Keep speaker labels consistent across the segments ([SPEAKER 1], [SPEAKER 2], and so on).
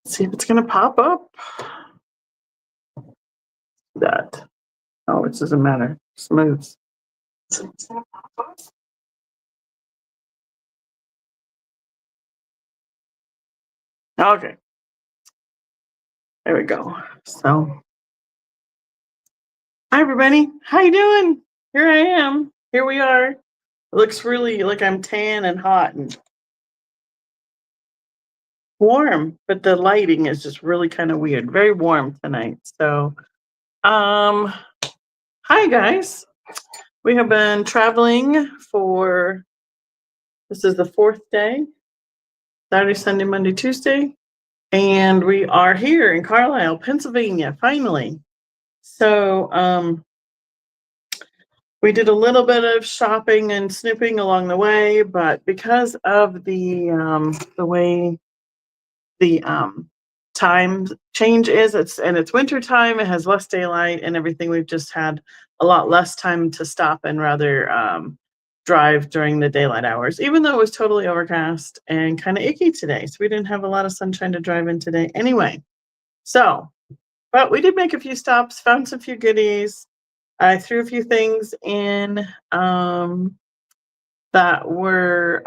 [SPEAKER 1] See if it's gonna pop up. That. Oh, it doesn't matter. Smooth. So it's gonna pop up. Okay. There we go. So, hi everybody. How you doing? Here I am. Here we are. It looks really like I'm tan and hot and warm, but the lighting is just really kind of weird. Very warm tonight. So, um, hi guys. We have been traveling for this is the fourth day. Saturday, Sunday, Monday, Tuesday. And we are here in Carlisle, Pennsylvania, finally. So we did a little bit of shopping and snooping along the way, but because of the way the time change is, it's winter time, it has less daylight and everything. We've just had a lot less time to stop and rather drive during the daylight hours, even though it was totally overcast and kind of icky today. So we didn't have a lot of sunshine to drive in today anyway. So, but we did make a few stops, found some few goodies. I threw a few things in that were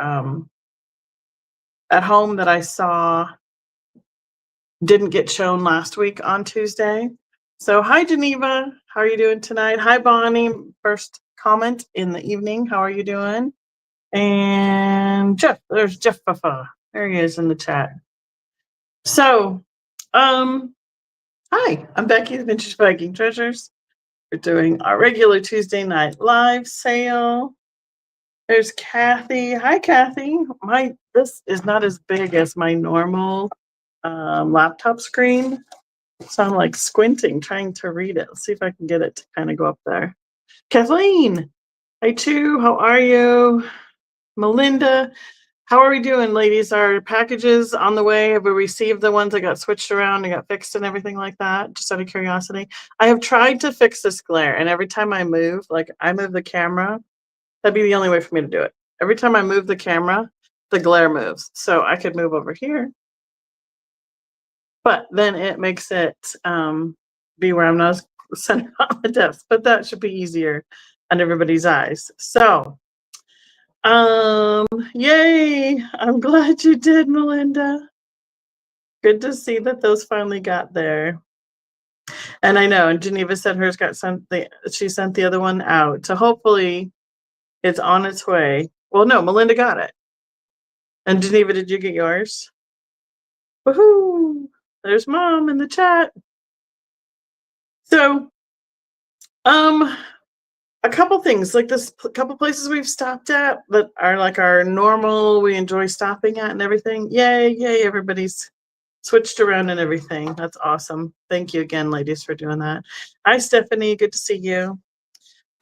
[SPEAKER 1] at home that I saw didn't get shown last week on Tuesday. So, hi, Geneva. How are you doing tonight? Hi, Bonnie. First comment in the evening. How are you doing? And Jeff, there's Jeff Fafa. There he is in the chat. So, hi, I'm Becky, the Vintage Viking Treasures. We're doing our regular Tuesday night live sale. There's Kathy. Hi, Kathy. This is not as big as my normal laptop screen. So I'm like squinting, trying to read it. Let's see if I can get it to kind of go up there. Kathleen. Hi, too. How are you? Melinda. How are we doing, ladies? Are packages on the way? Have we received the ones that got switched around and got fixed and everything like that? Just out of curiosity. I have tried to fix this glare, and every time I move, like I move the camera, that'd be the only way for me to do it. Every time I move the camera, the glare moves. So I could move over here, but then it makes it be where I'm not centered on the depth. But that should be easier on everybody's eyes. So yay, I'm glad you did, Melinda. Good to see that those finally got there. And I know, and Geneva said hers got sent, she sent the other one out. So hopefully it's on its way. Well, no, Melinda got it. And Geneva, did you get yours? Woohoo! There's Mom in the chat. So, a couple things like this, a couple places we've stopped at that are like our normal, we enjoy stopping at and everything. Yay, everybody's switched around and everything. That's awesome. Thank you again, ladies, for doing that. Hi, Stephanie. Good to see you.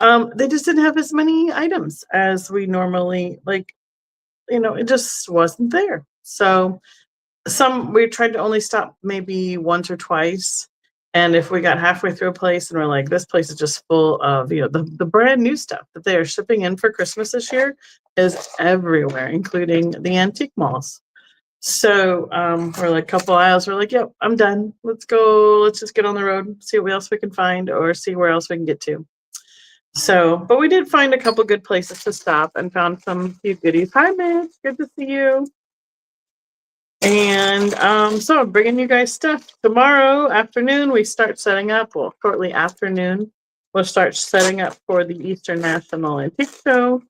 [SPEAKER 1] They just didn't have as many items as we normally like, it just wasn't there. So we tried to only stop maybe once or twice. And if we got halfway through a place and we're like, this place is just full of, the brand new stuff that they are shipping in for Christmas this year is everywhere, including the antique malls. So we're like a couple aisles, we're like, yep, I'm done. Let's go. Let's just get on the road, see what else we can find or see where else we can get to. So, but we did find a couple good places to stop and found some few goodies. Hi, Mitch. Good to see you. And so I'm bringing you guys stuff. Tomorrow afternoon, we start setting up. Well, shortly afternoon, we'll start setting up for the Eastern National Antique Show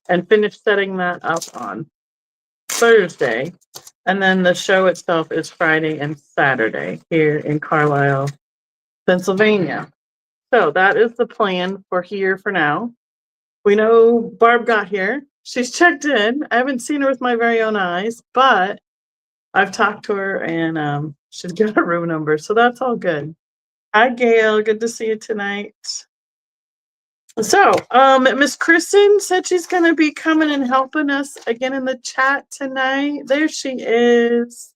[SPEAKER 1] and finish setting that up on Thursday. And then the show itself is Friday and Saturday here in Carlisle, Pennsylvania. So that is the plan for here for now. We know Barb got here. She's checked in. I haven't seen her with my very own eyes, but I've talked to her and she's got a room number. So that's all good. Hi, Gail. Good to see you tonight. So, Miss Kristen said she's going to be coming and helping us again in the chat tonight. There she is.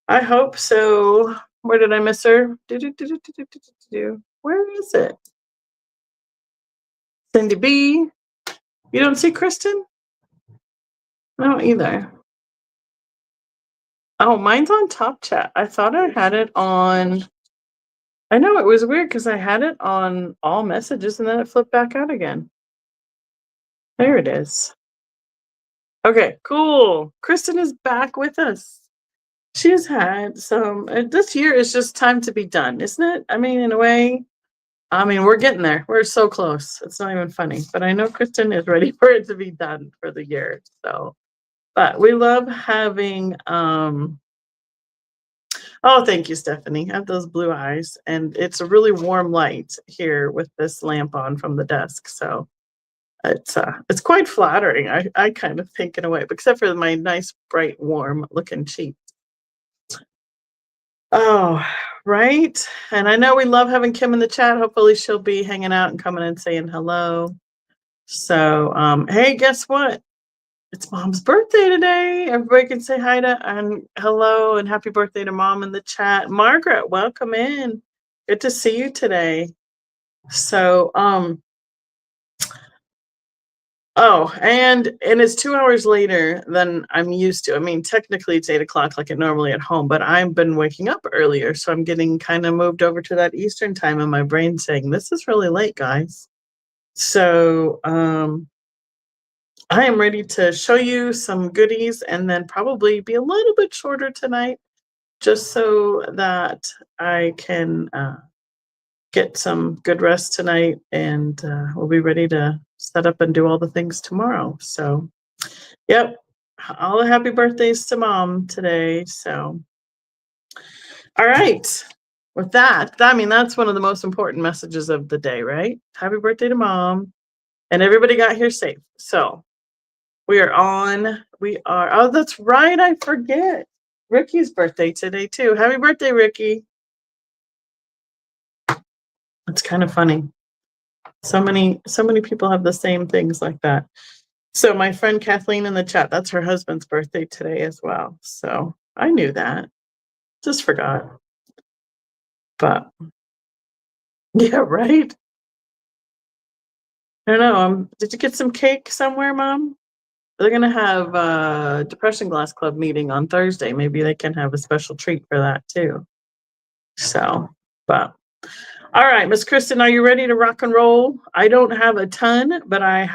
[SPEAKER 1] I hope so. Where did I miss her? Where is it? Cindy B. You don't see Kristen? No, either. Oh, mine's on Top Chat. I thought I had it on. I know it was weird because I had it on all messages and then it flipped back out again. There it is. Okay, cool. Kristen is back with us. She's had some. This year is just time to be done, isn't it? I mean, in a way, I mean, we're getting there. We're so close. It's not even funny. But I know Kristen is ready for it to be done for the year. So, but we love having oh, thank you, Stephanie. I have those blue eyes. And it's a really warm light here with this lamp on from the desk. So it's quite flattering, I kind of think in a way, except for my nice, bright, warm looking cheek. Oh, right. And I know we love having Kim in the chat. Hopefully she'll be hanging out and coming and saying hello. So, hey, guess what? It's Mom's birthday today. Everybody can say hi to and hello and happy birthday to Mom in the chat. Margaret, welcome in. Good to see you today. So, oh, and it's 2 hours later than I'm used to. I mean, technically it's 8 o'clock like it normally at home, but I've been waking up earlier, so I'm getting kind of moved over to that Eastern time, and my brain's saying, "This is really late, guys." So, I am ready to show you some goodies and then probably be a little bit shorter tonight, just so that I can get some good rest tonight, and we'll be ready to set up and do all the things tomorrow. So, yep, all the happy birthdays to Mom today. So, all right. With that, I mean, that's one of the most important messages of the day, right? Happy birthday to Mom. And everybody got here safe. So, oh, that's right. I forget. Ricky's birthday today, too. Happy birthday, Ricky. It's kind of funny. So many people have the same things like that. So my friend Kathleen in the chat, that's her husband's birthday today as well. So I knew that. Just forgot. But yeah, right. I don't know. Did you get some cake somewhere, Mom? They're gonna have a Depression Glass Club meeting on Thursday. Maybe they can have a special treat for that too. So, but all right, Miss Kristen, are you ready to rock and roll? I don't have a ton, but I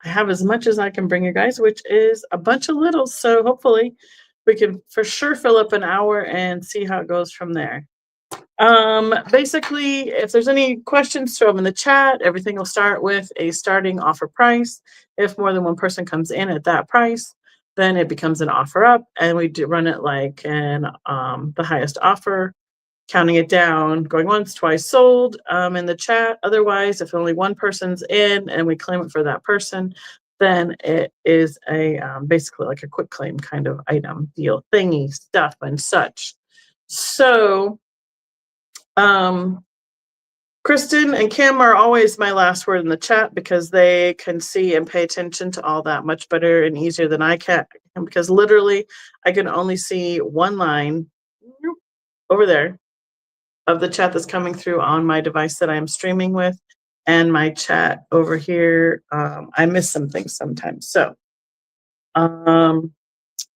[SPEAKER 1] have as much as I can bring you guys, which is a bunch of littles. So hopefully we can for sure fill up an hour and see how it goes from there. Basically, if there's any questions, throw them in the chat. Everything will start with a starting offer price. If more than one person comes in at that price, then it becomes an offer up, and we do run it like the highest offer, counting it down, going once, twice sold in the chat. Otherwise, if only one person's in and we claim it for that person, then it is a basically like a quick claim kind of item, deal, thingy, stuff, and such. So, Kristen and Kim are always my last word in the chat because they can see and pay attention to all that much better and easier than I can. Because literally, I can only see one line over there of the chat that's coming through on my device that I am streaming with, and my chat over here. I miss some things sometimes. So,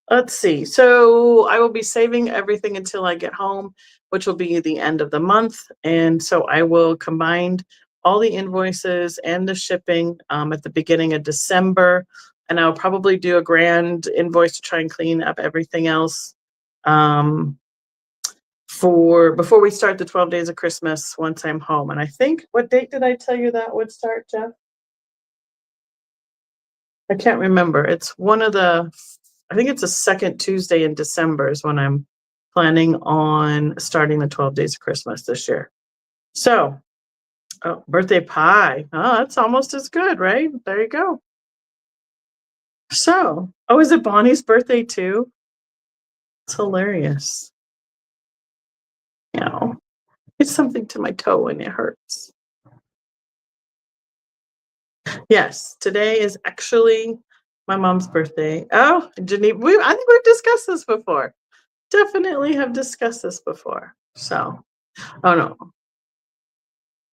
[SPEAKER 1] let's see. So I will be saving everything until I get home, which will be the end of the month. And so I will combine all the invoices and the shipping at the beginning of December. And I'll probably do a grand invoice to try and clean up everything else for before we start the 12 days of Christmas once I'm home. And I think, what date did I tell you that would start, Jeff? I can't remember. It's I think it's the second Tuesday in December is when I'm planning on starting the 12 days of Christmas this year. So, oh, birthday pie. Oh, that's almost as good, right? There you go. So, oh, is it Bonnie's birthday too? It's hilarious. You know, it's something to my toe and it hurts. Yes, today is actually my mom's birthday. Oh, Geneva, I think we've discussed this before. Definitely have discussed this before. So, oh no.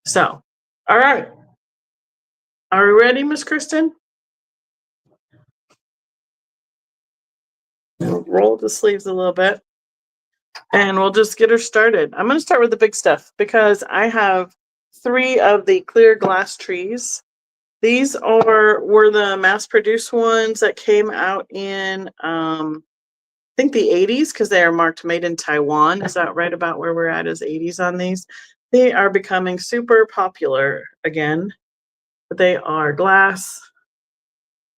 [SPEAKER 1] So, all right. Are we ready, Miss Kristen? We'll roll the sleeves a little bit. And we'll just get her started. I'm going to start with the big stuff because I have 3 of the clear glass trees. These were the mass-produced ones that came out in, I think the 80s, because they are marked made in Taiwan. Is that right about where we're at is 80s on these? They are becoming super popular again. But they are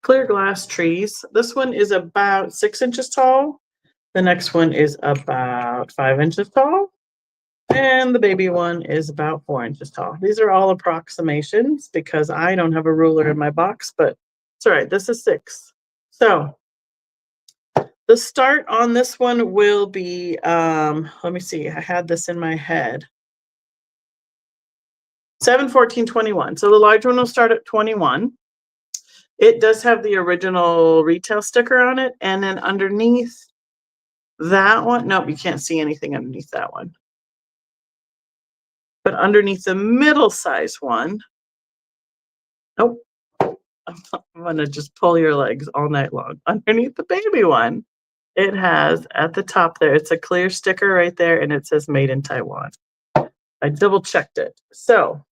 [SPEAKER 1] clear glass trees. This one is about 6 inches tall. The next one is about 5 inches tall. And the baby one is about 4 inches tall. These are all approximations because I don't have a ruler in my box, but it's all right. This is 6. So the start on this one will be, let me see. I had this in my head. 7, 14, 21. So the large one will start at 21. It does have the original retail sticker on it. And then underneath that one, nope, you can't see anything underneath that one. But underneath the middle size one, nope, I'm gonna just pull your legs all night long. Underneath the baby one, it has at the top there, it's a clear sticker right there, and it says made in Taiwan. I double checked it. So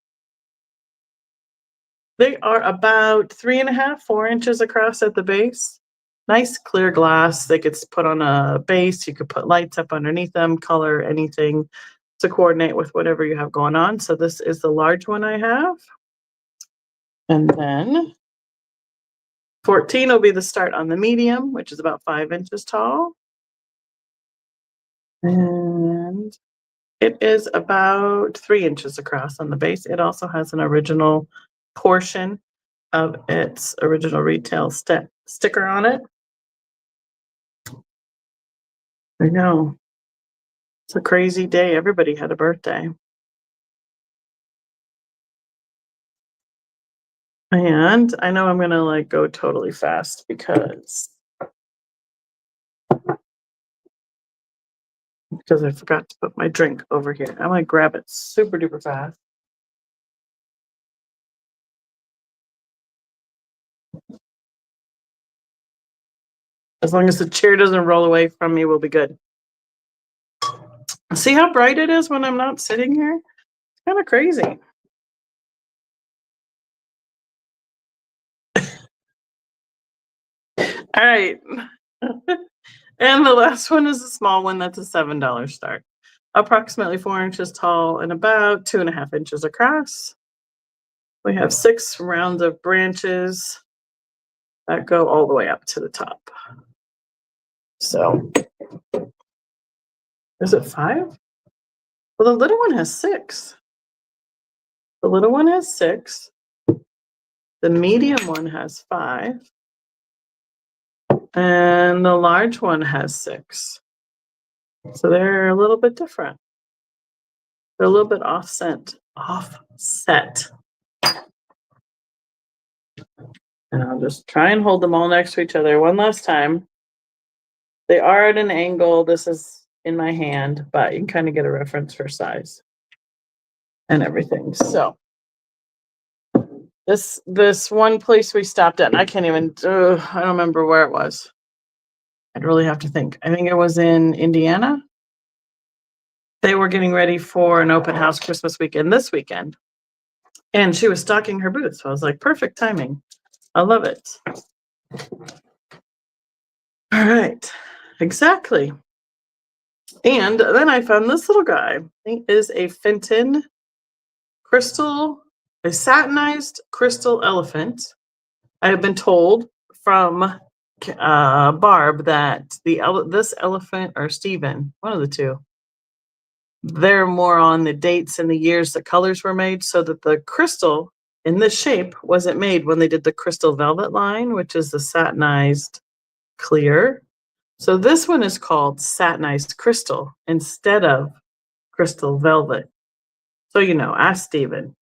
[SPEAKER 1] they are about 3.5, 4 inches across at the base. Nice clear glass. They could put on a base. You could put lights up underneath them, color anything to coordinate with whatever you have going on. So this is the large one I have. And then 14 will be the start on the medium, which is about 5 inches tall. And it is about 3 inches across on the base. It also has an original portion of its original retail sticker on it. I know. It's a crazy day. Everybody had a birthday. And I know I'm going to like go totally fast because I forgot to put my drink over here. I'm going to grab it super duper fast. As long as the chair doesn't roll away from me, we'll be good. See how bright it is when I'm not sitting here? It's kind of crazy. All right. And the last one is a small one that's a $7 start. Approximately 4 inches tall and about 2.5 inches across. We have 6 rounds of branches that go all the way up to the top. So, is it 5? Well, the little one has 6. The little one has 6. The medium one has 5. And the large one has 6. So they're a little bit different. They're a little bit offset. And I'll just try and hold them all next to each other one last time. They are at an angle. This is in my hand, but you can kind of get a reference for size and everything. So this one place we stopped at, and I can't even, I don't remember where it was. I'd really have to think. I think it was in Indiana. They were getting ready for an open house Christmas weekend this weekend. And she was stocking her booth. So I was like, perfect timing. I love it. All right. Exactly. And then I found this little guy. He is a Fenton crystal, a satinized crystal elephant. I have been told from Barb that this elephant, or Steven, one of the two, they're more on the dates and the years the colors were made, so that the crystal in this shape wasn't made when they did the crystal velvet line, which is the satinized clear. So this one is called satinized crystal instead of crystal velvet. So, ask Steven.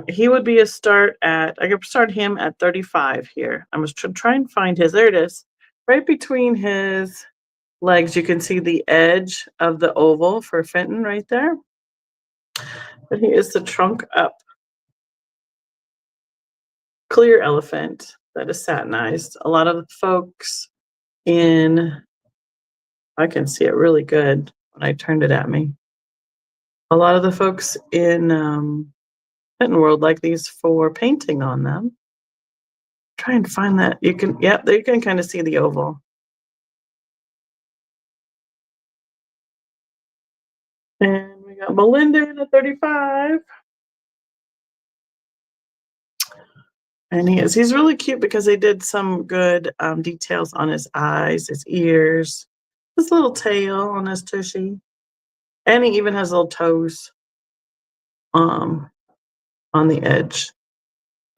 [SPEAKER 1] He would be I could start him at 35 here. I was trying to find his. There it is. Right between his legs, you can see the edge of the oval for Fenton right there. But he is the trunk up clear elephant. that is satinized. A lot of the folks in, I can see it really good when I turned it at me. A lot of the folks in Kitten World like these for painting on them. Try and find that. You can, yeah, there you can kind of see the oval. And we got Melinda in at 35. And he's really cute because they did some good details on his eyes, his ears, his little tail on his tushy. And he even has little toes on the edge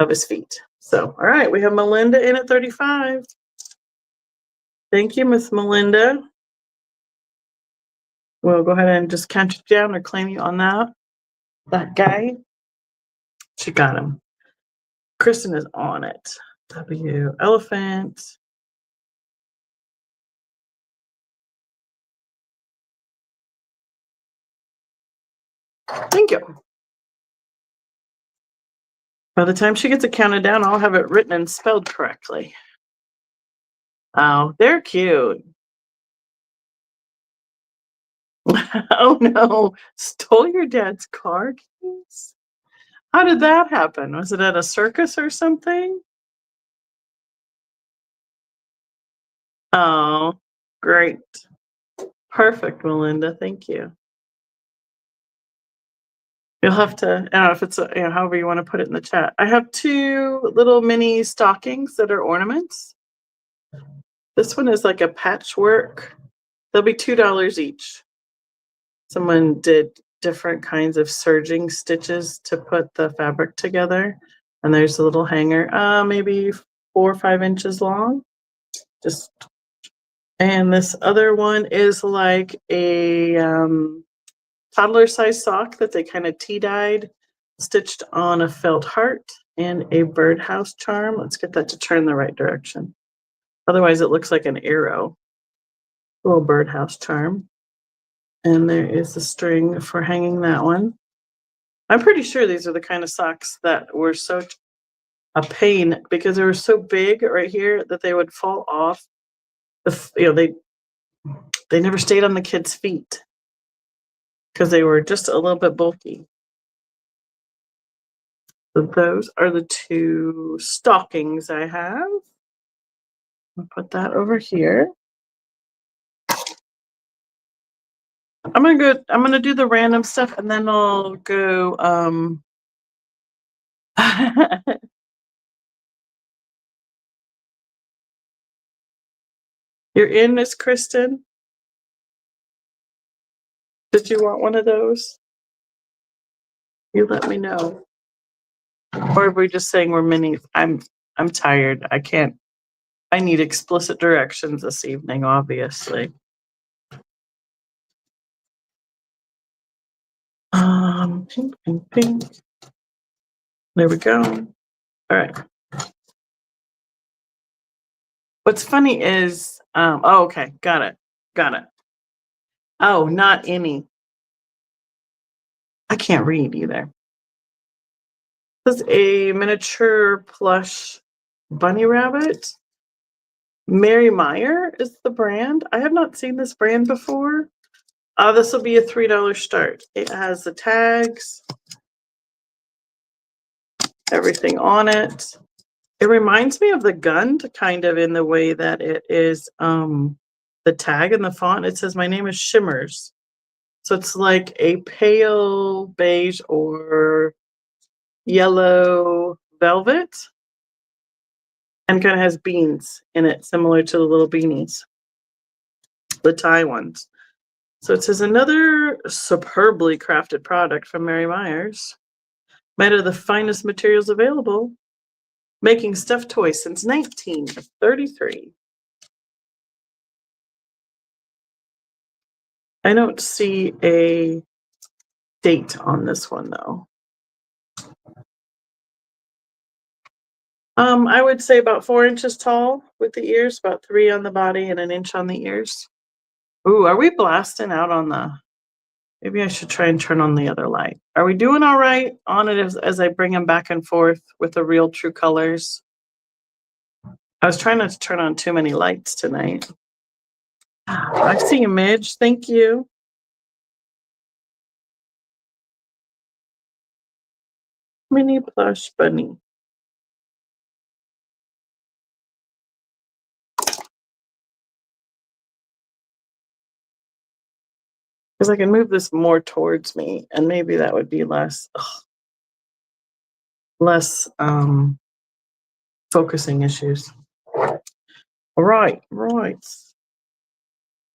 [SPEAKER 1] of his feet. So, all right, we have Melinda in at 35. Thank you, Miss Melinda. We'll go ahead and just count you down or claim you on that guy. She got him. Kristen is on it. W, elephant. Thank you. By the time she gets it counted down, I'll have it written and spelled correctly. Oh, they're cute. Oh no, stole your dad's car keys? How did that happen? Was it at a circus or something? Oh, great. Perfect, Melinda. Thank you. You'll have to, I don't know if it's, however you want to put it in the chat. I have 2 little mini stockings that are ornaments. This one is like a patchwork. They'll be $2 each. Someone did different kinds of serging stitches to put the fabric together. And there's a little hanger, maybe 4 or 5 inches long. And this other one is like a toddler size sock that they kind of tea-dyed, stitched on a felt heart and a birdhouse charm. Let's get that to turn the right direction. Otherwise it looks like an arrow. A little birdhouse charm. And there is the string for hanging that one. I'm pretty sure these are the kind of socks that were so a pain because they were so big right here that they would fall off. They never stayed on the kids' feet because they were just a little bit bulky. So those are the 2 stockings I have. I'll put that over here. I'm gonna do the random stuff and then I'll go You're in, Miss Kristen? Did you want one of those? You let me know. Or are we just saying we're minis? I'm tired. I need explicit directions this evening, obviously. Pink, pink, pink. There we go. All right. What's funny is, oh, okay, got it. Oh, not any. I can't read either. This is a miniature plush bunny rabbit. Mary Meyer is the brand. I have not seen this brand before. This will be a $3 start. It has the tags, everything on it. It reminds me of the Gund kind of in the way that it is the tag and the font. It says, "My name is Shimmers." So it's like a pale beige or yellow velvet and kind of has beans in it, similar to the little beanies, the tie ones. So it says, another superbly crafted product from Mary Myers, made of the finest materials available, making stuffed toys since 1933. I don't see a date on this one though. I would say about 4 inches tall with the ears, about 3 on the body and 1 inch on the ears. Ooh, are we blasting out on the, maybe I should try and turn on the other light. Are we doing all right on it as I bring them back and forth with the real true colors? I was trying not to turn on too many lights tonight. I see you, Midge. Thank you. Mini plush bunny. Because I can move this more towards me, and maybe that would be less focusing issues. All right.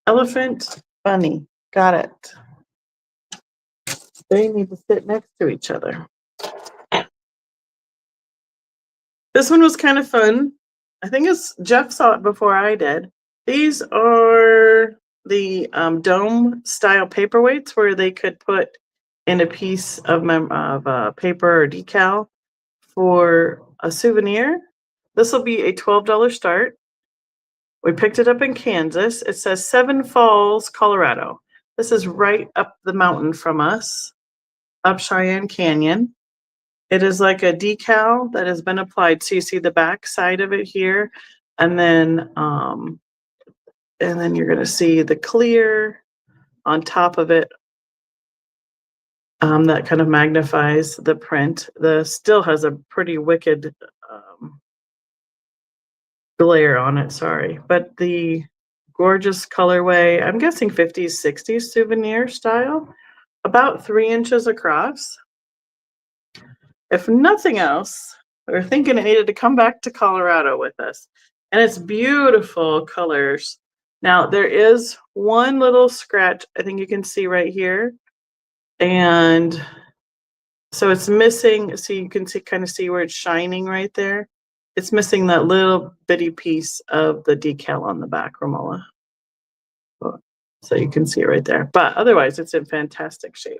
[SPEAKER 1] Elephant, bunny. Got it. They need to sit next to each other. This one was kind of fun. I think Jeff saw it before I did. These are the dome style paperweights where they could put in a piece of paper or decal for a souvenir. This will be a $12 start. We picked it up in Kansas. It says Seven Falls, Colorado. This is right up the mountain from us, up Cheyenne Canyon. It is like a decal that has been applied. So you see the back side of it here, and then you're going to see the clear on top of it. That kind of magnifies the print. The still has a pretty wicked glare on it, sorry. But the gorgeous colorway, I'm guessing 50s, 60s souvenir style, about 3 inches across. If nothing else, we were thinking it needed to come back to Colorado with us. And it's beautiful colors. Now, there is one little scratch, I think you can see right here. And so it's missing, so you can kind of see where it's shining right there. It's missing that little bitty piece of the decal on the back, Romola. So you can see it right there. But otherwise, it's in fantastic shape.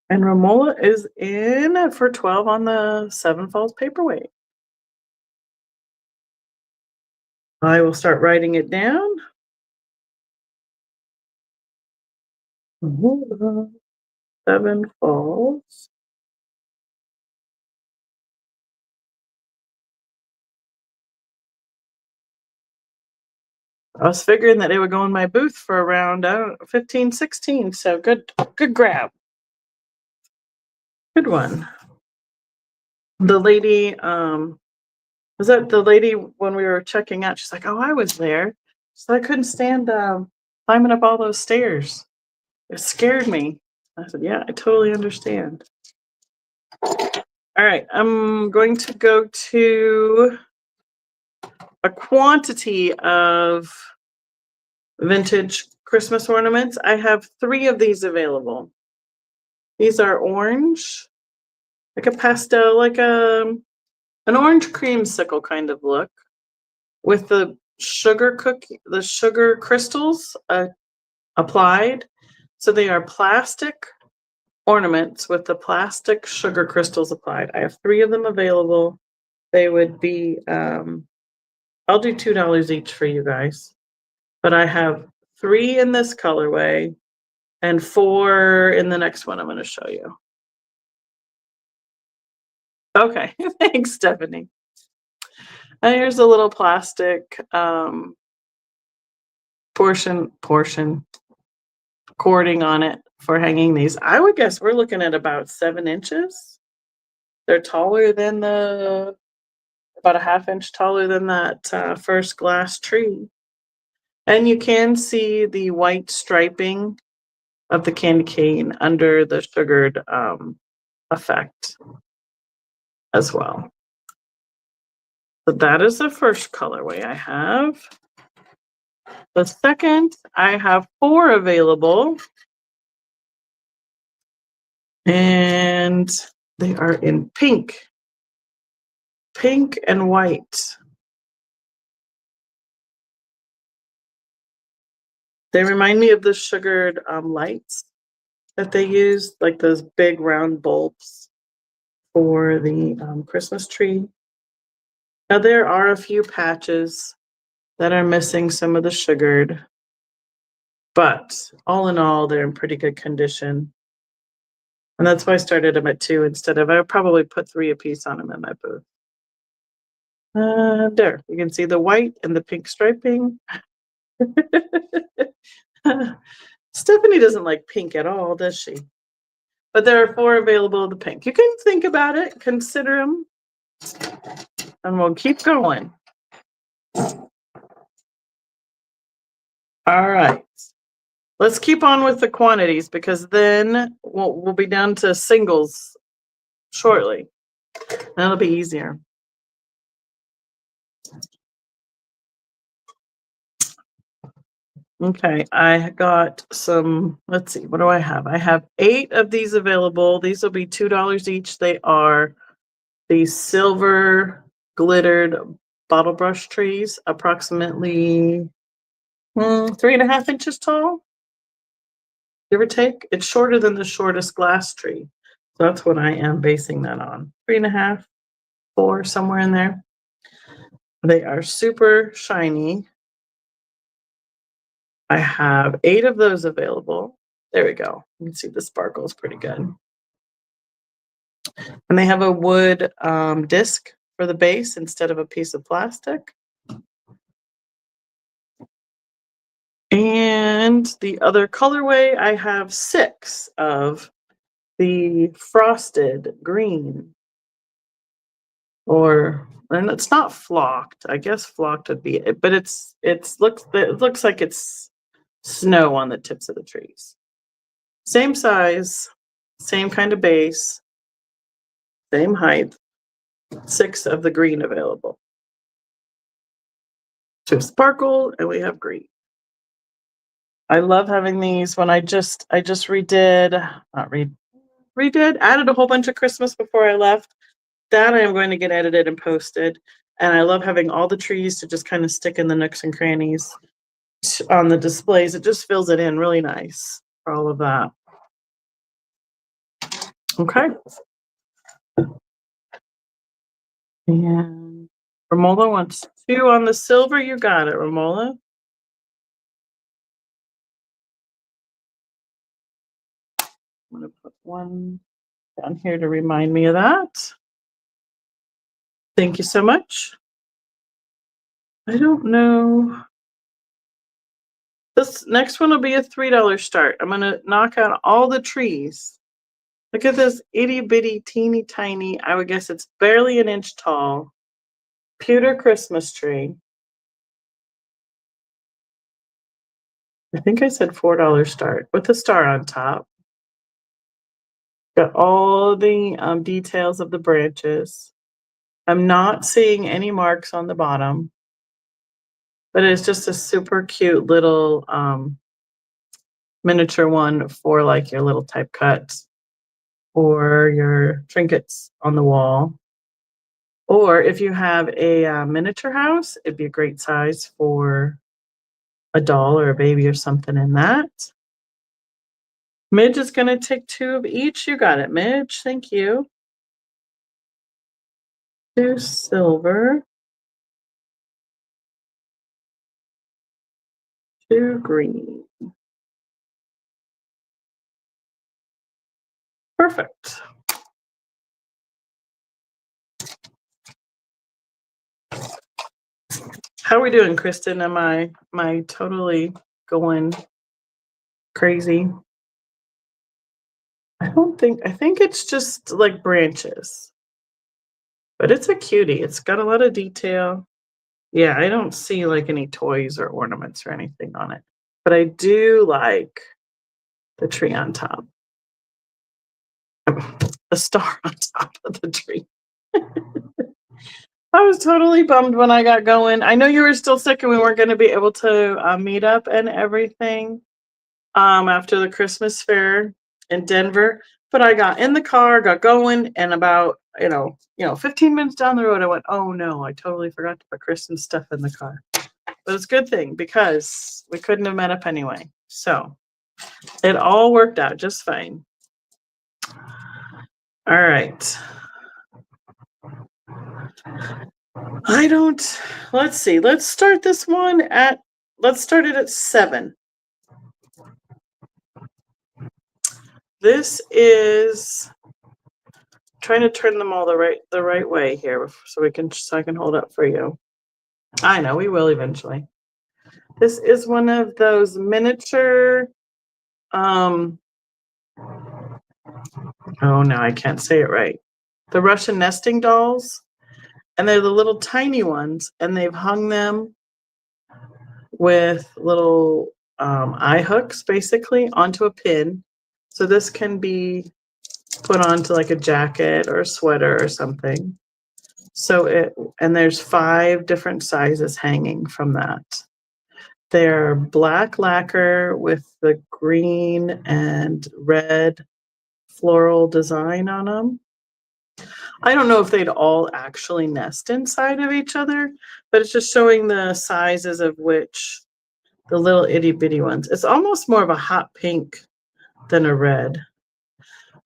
[SPEAKER 1] And Romola is in for 12 on the Seven Falls paperweight. I will start writing it down. Seven Falls. I was figuring that it would go in my booth for around 15, 16. So good grab. Good one. The lady, was that the lady when we were checking out? She's like, "Oh, I was there." So I couldn't stand climbing up all those stairs. It scared me. I said, "Yeah, I totally understand." All right, I'm going to go to a quantity of vintage Christmas ornaments. I have 3 of these available. These are orange, like a pastel, like an orange creamsicle kind of look, with the sugar crystals applied. So they are plastic ornaments with the plastic sugar crystals applied. I have 3 of them available. They would be, I'll do $2 each for you guys. But I have 3 in this colorway and 4 in the next one I'm going to show you. Okay, thanks, Stephanie. And here's a little plastic portion cording on it for hanging these. I would guess we're looking at about 7 inches. They're taller than about a ½ inch taller than that first glass tree. And you can see the white striping of the candy cane under the sugared effect as well. So that is the first colorway I have. The second, I have 4 available. And they are in pink and white. They remind me of the sugared lights that they use, like those big round bulbs for the Christmas tree. Now there are a few patches that are missing some of the sugared, but all in all, they're in pretty good condition. And that's why I started them at 2 instead of, I would probably put 3 apiece on them in my booth. There, you can see the white and the pink striping. Stephanie doesn't like pink at all, does she? But there are 4 available of the pink. You can think about it, consider them, and we'll keep going. All right. Let's keep on with the quantities because then we'll be down to singles shortly. That'll be easier. Okay, I got some, let's see, what do I have? I have 8 of these available. These will be $2 each. They are the silver glittered bottle brush trees, approximately 3.5 inches tall, give or take. It's shorter than the shortest glass tree. So that's what I am basing that on. 3.5, 4, somewhere in there. They are super shiny. I have 8 of those available. There we go. You can see the sparkle is pretty good. And they have a wood disc for the base instead of a piece of plastic. And the other colorway, I have 6 of the frosted green. And it's not flocked. I guess flocked would be it, but it looks like it's snow on the tips of the trees. Same size, same kind of base, same height. 6 of the green available. 2 sparkle, and we have green. I love having these. When I just redid, added a whole bunch of Christmas before I left. That I am going to get edited and posted. And I love having all the trees to just kind of stick in the nooks and crannies on the displays. It just fills it in really nice for all of that. Okay. And Romola wants 2 on the silver. You got it, Romola. I'm going to put 1 down here to remind me of that. Thank you so much. I don't know. This next one will be a $3 start. I'm going to knock out all the trees. Look at this itty bitty, teeny tiny, I would guess it's barely an inch tall, pewter Christmas tree. I think I said $4 start with a star on top. Got all the details of the branches. I'm not seeing any marks on the bottom, but it's just a super cute little miniature one for like your little type cuts or your trinkets on the wall. Or if you have a miniature house, it'd be a great size for a doll or a baby or something in that. Midge is going to take 2 of each. You got it, Midge. Thank you. 2 silver. 2 green. Perfect. How are we doing, Kristen? Am I totally going crazy? I think it's just like branches. But it's a cutie. It's got a lot of detail. Yeah, I don't see like any toys or ornaments or anything on it. But I do like the tree on top. A star on top of the tree. I was totally bummed when I got going. I know you were still sick and we weren't going to be able to meet up and everything after the Christmas fair in Denver. But I got in the car, got going, and about 15 minutes down the road, I went, "Oh no, I totally forgot to put Kristen's stuff in the car." But it's a good thing because we couldn't have met up anyway. So it all worked out just fine. All right. Let's see. Let's start this one let's start it at 7. This is trying to turn them all the right way here so I can hold up for you. I know we will eventually. This is one of those miniature oh no, I can't say it right. The Russian nesting dolls, and they're the little tiny ones, and they've hung them with little eye hooks basically onto a pin. So this can be put onto like a jacket or a sweater or something. And there's 5 different sizes hanging from that. They're black lacquer with the green and red floral design on them. I don't know if they'd all actually nest inside of each other, but it's just showing the sizes of which the little itty bitty ones. It's almost more of a hot pink than a red.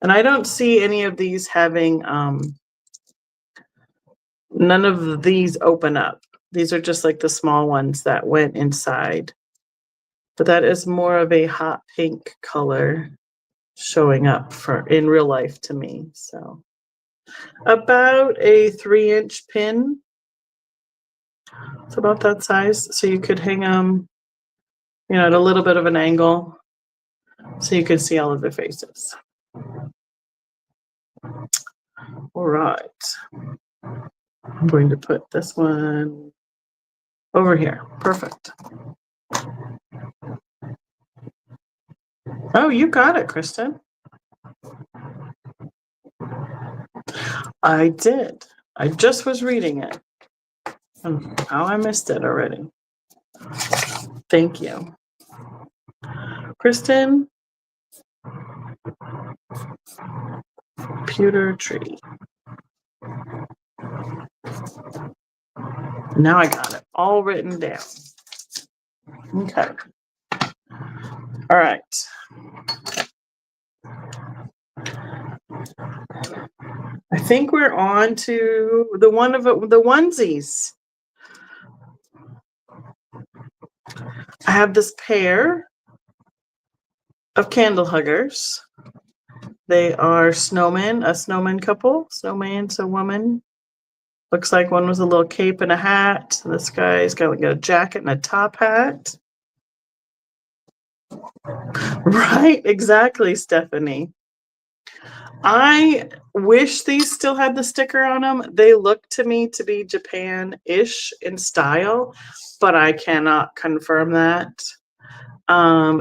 [SPEAKER 1] And I don't see any of these having, none of these open up. These are just like the small ones that went inside. But that is more of a hot pink color showing up in real life to me. So about a 3-inch pin. It's about that size. So you could hang them, at a little bit of an angle so you could see all of their faces. All right. I'm going to put this one over here. Perfect. Oh, you got it, Kristen. I did. I just was reading it. How I missed it already. Thank you. Kristen. Computer tree. Now I got it all written down. Okay. All right. I think we're on to the onesies. I have this pair of candle huggers. They are snowmen, a snowman couple, snowman, so woman. Looks like one was a little cape and a hat. This guy's got like a jacket and a top hat. Right, exactly, Stephanie. I wish these still had the sticker on them. They look to me to be Japan-ish in style, but I cannot confirm that.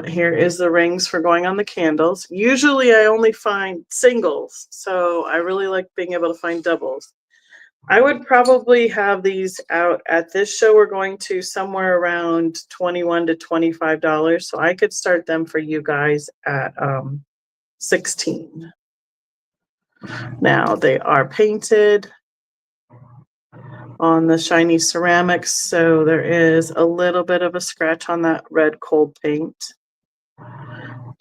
[SPEAKER 1] Here is the rings for going on the candles. Usually I only find singles, so I really like being able to find doubles. I would probably have these out at this show. We're going to somewhere around $21 to $25, so I could start them for you guys at $16. Now they are painted on the shiny ceramics, so there is a little bit of a scratch on that red cold paint,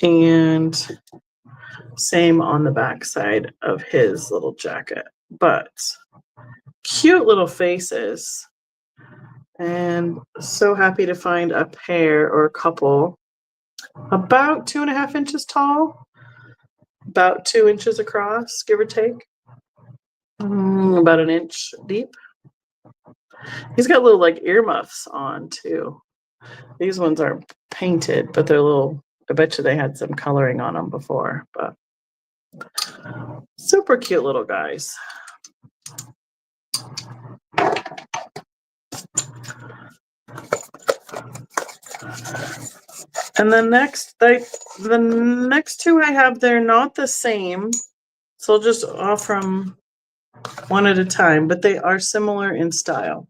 [SPEAKER 1] and same on the back side of his little jacket. But cute little faces, and so happy to find a pair or a couple about 2.5 inches tall, about 2 inches across, give or take, about an inch deep. He's got little like earmuffs on too. These ones aren't painted, but they're little. I bet you they had some coloring on them before, but super cute little guys. And the next 2 I have, they're not the same, so I'll just offer them one at a time, but they are similar in style.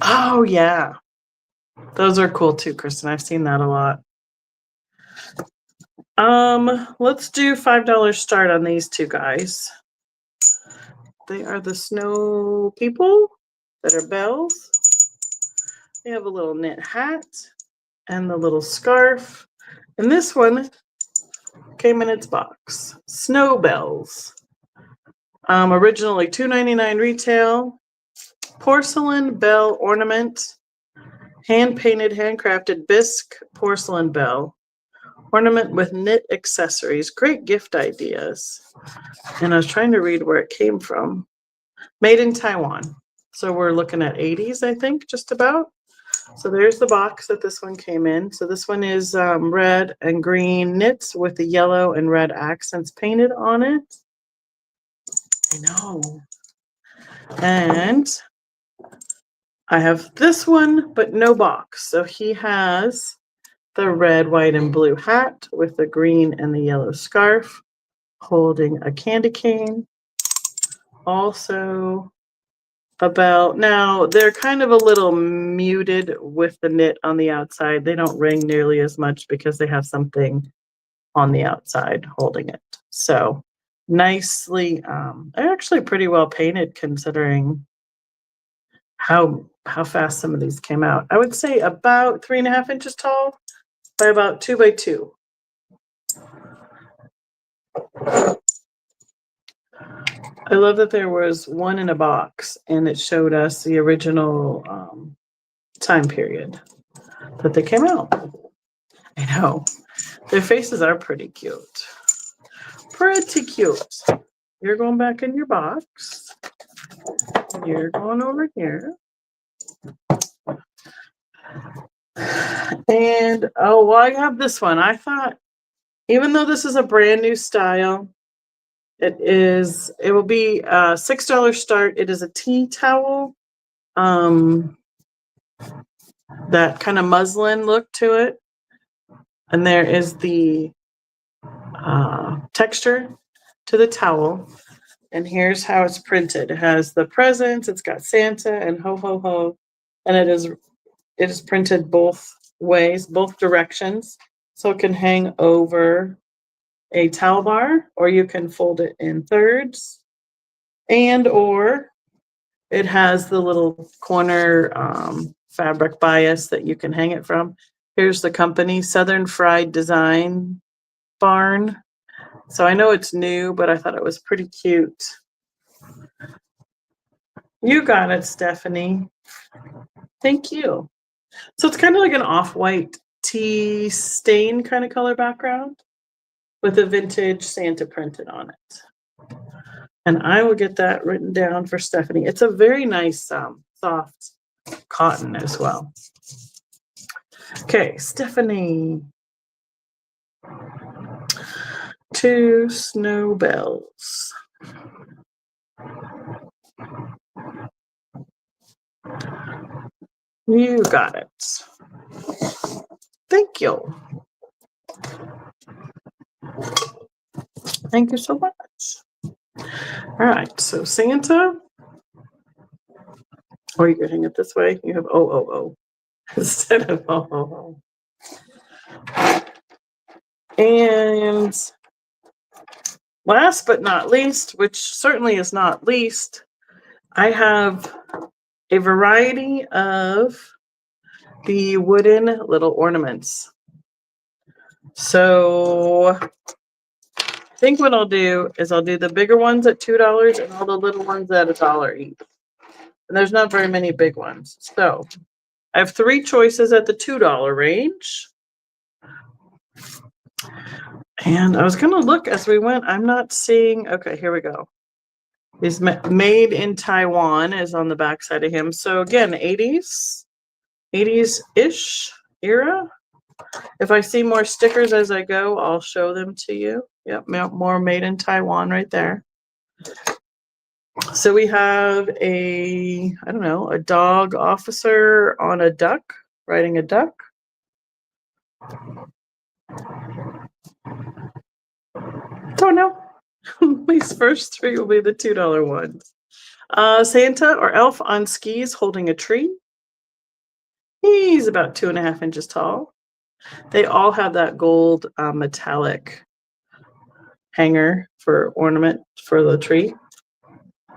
[SPEAKER 1] Oh yeah, those are cool too, Kristen. I've seen that a lot. Let's do $5 start on these 2 guys. They are the snow people that are bells. They have a little knit hat and the little scarf. And this one came in its box. Snow bells. Originally $2.99 retail. Porcelain bell ornament. Hand-painted, handcrafted bisque porcelain bell. Ornament with knit accessories. Great gift ideas. And I was trying to read where it came from. Made in Taiwan. So we're looking at 80s, I think, just about. So there's the box that this one came in. So this one is red and green knits with the yellow and red accents painted on it. I know. And I have this one, but no box. So he has the red, white, and blue hat with the green and the yellow scarf, holding a candy cane. Also, now they're kind of a little muted with the knit on the outside. They don't ring nearly as much because they have something on the outside holding it. So nicely, they're actually pretty well painted considering how fast some of these came out. I would say about 3.5 inches tall by about 2 by 2. I love that there was one in a box and it showed us the original time period that they came out. I know. Their faces are pretty cute. Pretty cute. You're going back in your box. You're going over here. And, oh, well, I have this one. I thought, even though this is a brand new style, it will be a $6 start. It is a tea towel. That kind of muslin look to it. And there is the texture to the towel. And here's how it's printed. It has the presents, it's got Santa and ho ho ho. And it is printed both ways, both directions. So it can hang over a towel bar, or you can fold it in thirds. Or it has the little corner fabric bias that you can hang it from. Here's the company, Southern Fried Design Barn. So I know it's new, but I thought it was pretty cute. You got it, Stephanie. Thank you. So it's kind of like an off-white tea stain kind of color background with a vintage Santa printed on it. And I will get that written down for Stephanie. It's a very nice, soft cotton as well. Okay, Stephanie. 2 snow bells. You got it. Thank you. Thank you so much. All right, so Santa. Or you could hang it this way. You have oh instead of oh. And last but not least, which certainly is not least, I have a variety of the wooden little ornaments. So I think what I'll do is I'll do the bigger ones at $2 and all the little ones at $1 each. And there's not very many big ones. So I have 3 choices at the $2 range. And I was going to look as we went. I'm not seeing. Okay, here we go. He's made in Taiwan is on the back side of him. So again, 80s-ish era. If I see more stickers as I go, I'll show them to you. Yep, more made in Taiwan right there. So we have a dog officer on a duck, riding a duck. Don't know. These first 3 will be the $2 ones. Santa or elf on skis holding a tree. He's about 2.5 inches tall. They all have that gold metallic hanger for ornament for the tree.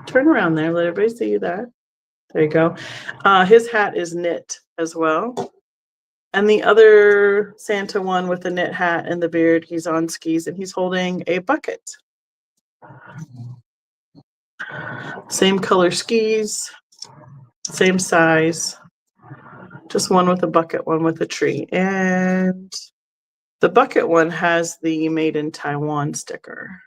[SPEAKER 1] Turn around there, let everybody see that. There you go. His hat is knit as well. And the other Santa one with the knit hat and the beard, he's on skis and he's holding a bucket. Same color skis, same size. Just one with a bucket, one with a tree. And The bucket one has the Made in Taiwan sticker.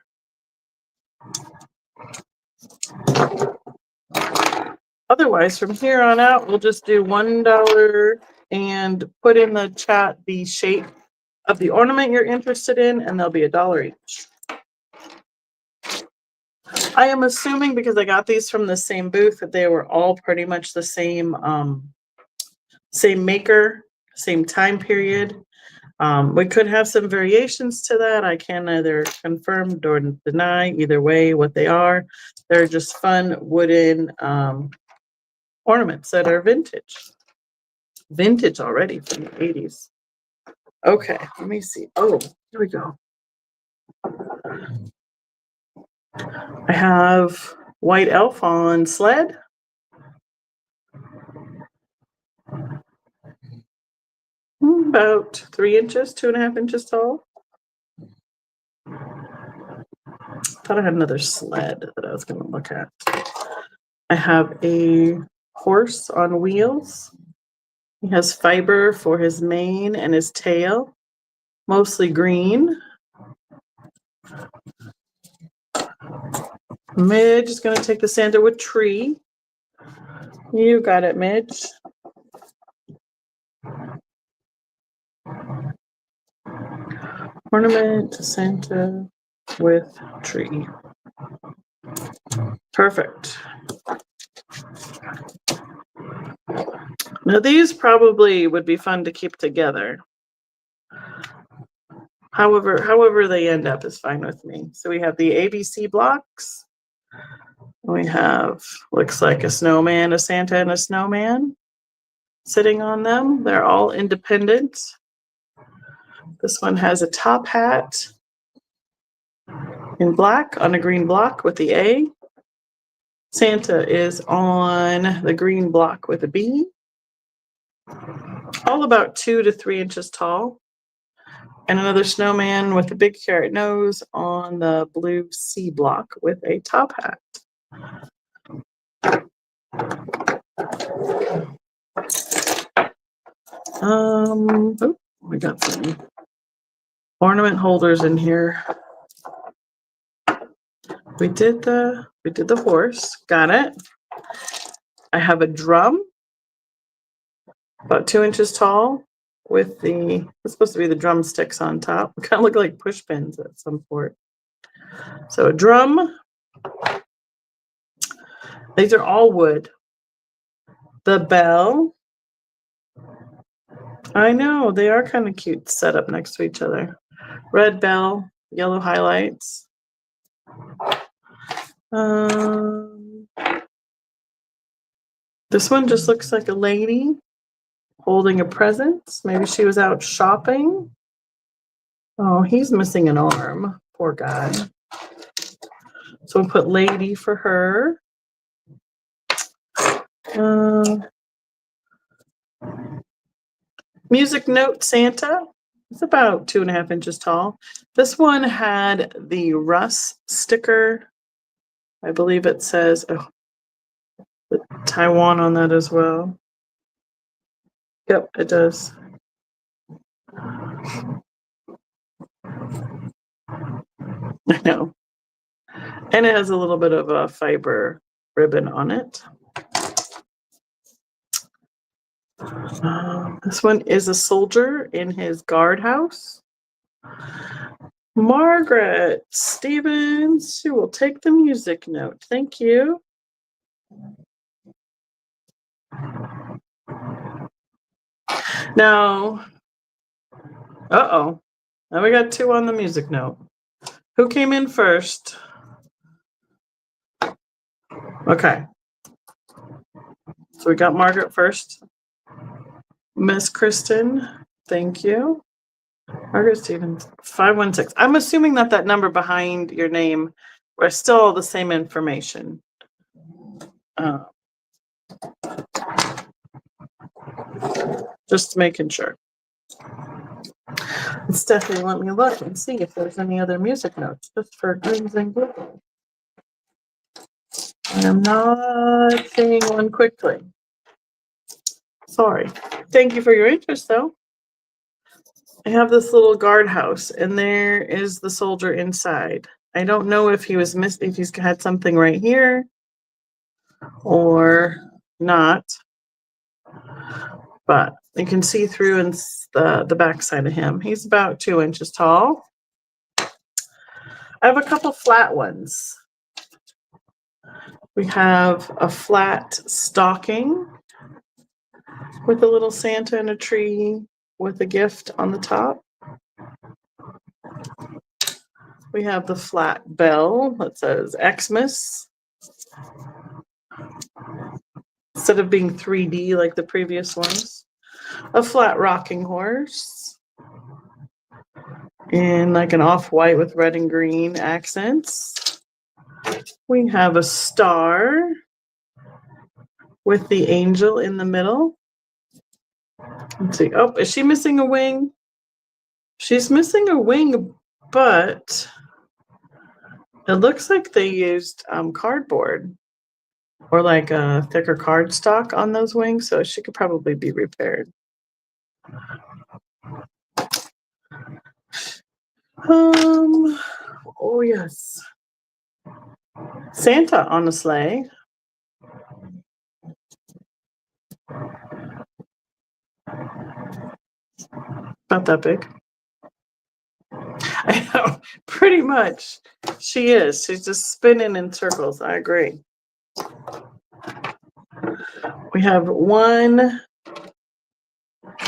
[SPEAKER 1] Otherwise, from here on out, we'll just do $1 and put in the chat the shape of the ornament you're interested in, and they'll be $1 each. I am assuming, because I got these from the same booth, that they were all pretty much the same, same maker, same time period. We could have some variations to that. I can neither confirm nor deny either way what they are. They're just fun wooden ornaments that are vintage. Vintage already from the 80s. Okay, let me see. Oh, here we go. I have White Elf on sled. About 3 inches, 2.5 inches tall. Thought I had another sled that I was going to look at. I have a horse on wheels. He has fiber for his mane and his tail, mostly green. Midge is going to take the sandalwood tree. You got it, Midge. Ornament Santa with tree. Perfect. Now these probably would be fun to keep together. However they end up is fine with me. So we have the ABC blocks. We have, looks like a snowman, a Santa, and a snowman sitting on them. They're all independent. This one has a top hat in black on a green block with the A. Santa is on the green block with a B. All about 2 to 3 inches tall. And another snowman with a big carrot nose on the blue C block with a top hat. Oh, we got some ornament holders in here. We did the horse. Got it. I have a drum about 2 inches tall with it's supposed to be the drumsticks on top. Kind of look like push pins at some point. So a drum. These are all wood. The bell. I know, they are kind of cute set up next to each other. Red bell, yellow highlights. This one just looks like a lady holding a present. Maybe she was out shopping. Oh, he's missing an arm. Poor guy. So we'll put lady for her. Music note Santa. It's about 2.5 inches tall. This one had the Russ sticker. I believe it says Taiwan on that as well. Yep, it does. I know. And it has a little bit of a fiber ribbon on it. This one is a soldier in his guardhouse. Margaret Stevens, she will take the music note. Thank you. Now, now we got 2 on the music note. Who came in first? Okay. So we got Margaret first. Miss Kristen, thank you. Margaret Stevens, 516. I'm assuming that number behind your name are still all the same information. Just making sure. Stephanie, let me look and see if there's any other music notes, just for grins and giggles. I am not seeing one quickly. Sorry. Thank you for your interest, though. I have this little guardhouse, and there is the soldier inside. I don't know if he was if he's had something right here or not, but you can see through in the backside of him. He's about 2 inches tall. I have a couple flat ones. We have a flat stocking with a little Santa and a tree with a gift on the top. We have the flat bell that says Xmas. Instead of being 3D like the previous ones. A flat rocking horse. In like an off-white with red and green accents. We have a star with the angel in the middle. Let's see. Oh, is she missing a wing? She's missing a wing, but it looks like they used cardboard or like a thicker cardstock on those wings, so she could probably be repaired. Oh yes. Santa on a sleigh. Not that big. I know, pretty much. She is. She's just spinning in circles. I agree. We have one.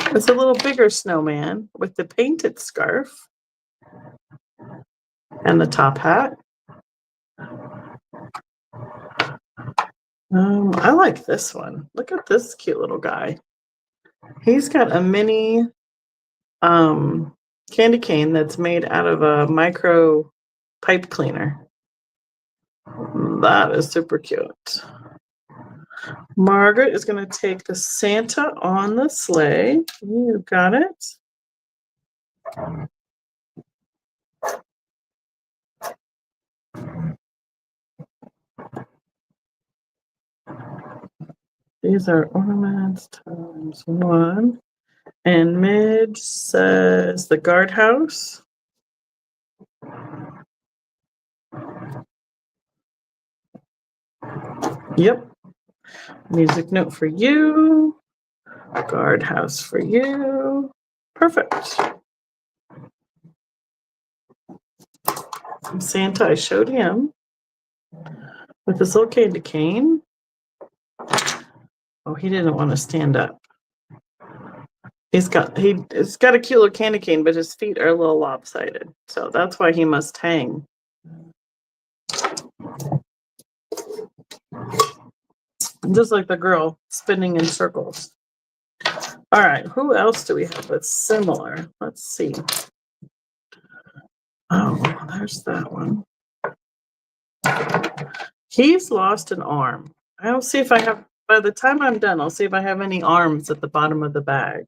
[SPEAKER 1] It's a little bigger snowman with the painted scarf and the top hat. I like this one. Look at this cute little guy. He's got a mini candy cane that's made out of a micro pipe cleaner. That is super cute. Margaret is going to take the Santa on the sleigh. You got it. These are ornaments times 1. And Midge says the guardhouse. Yep. Music note for you. Guardhouse for you. Perfect. Santa, I showed him with this little candy cane. Oh, he didn't want to stand up. He's got a cute little candy cane, but his feet are a little lopsided. So that's why he must hang. Just like the girl spinning in circles. All right, who else do we have that's similar? Let's see. Oh, there's that one. He's lost an arm. I'll see if I have, by the time I'm done, I'll see if I have any arms at the bottom of the bag.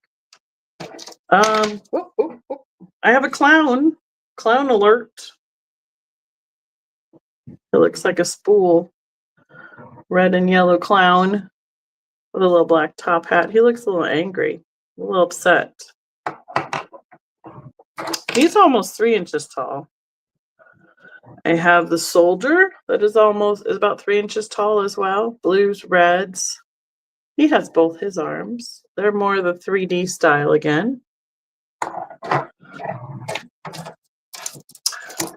[SPEAKER 1] I have a clown. Clown alert. It looks like a spool. Red and yellow clown with a little black top hat. He looks a little angry, a little upset. He's almost 3 inches tall. I have the soldier that is about 3 inches tall as well. Blues, reds. He has both his arms. They're more the 3D style again.